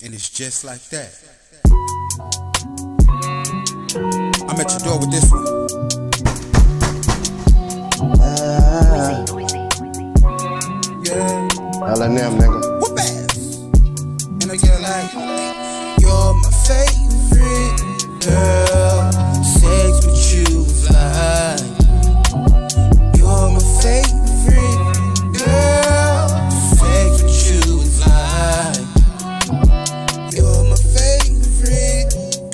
And it's just like that. I'm at your door with this one. Yeah. L&M, nigga. Whoop ass. And I get like, you're my favorite girl. Sex with you is like. You're my favorite girl. Sex with you is like. You're my favorite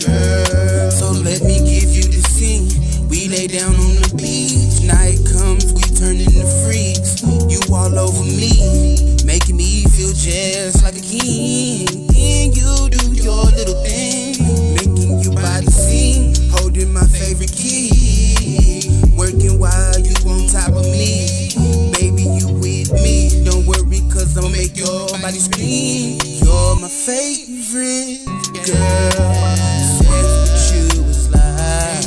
girl. So let me give you the scene. We lay down on the beach. Night comes, we turn into freaks. You all over me, making me feel just like a king. And you do your little thing, making your body sing. Holding my favorite key, working while you on top of me. Baby, you with me, don't worry, cause I'ma make your body scream. You're my favorite girl. Sex with you is like.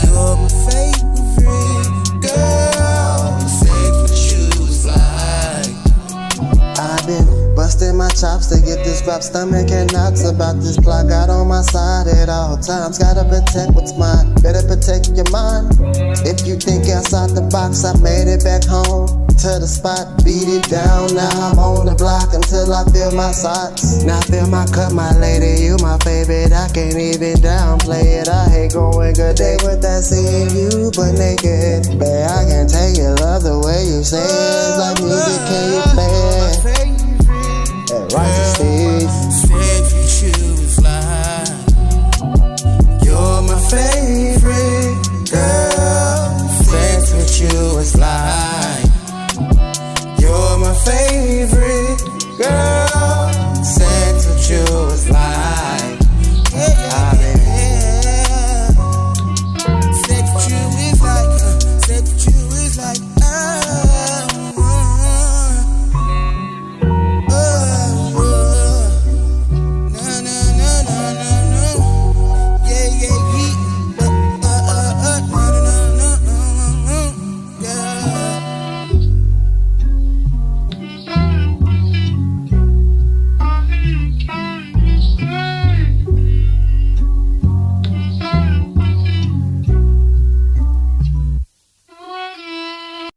You're my favorite girl. Sex with you is like. I've been busting my chops to get this rap stomach and knocks about this plot. Got on my side at all times. Gotta protect what's mine. Better protect your mind. If you think outside the box, I made it back home to the spot. Beat it down. Now I'm on the block until I feel my socks. Now feel my cut, my lady. You my favorite. I can't even downplay it. I hate going good day without seeing you but naked. Babe, I can take it. Love the way you say it. It's like music, can you play it? Rychus,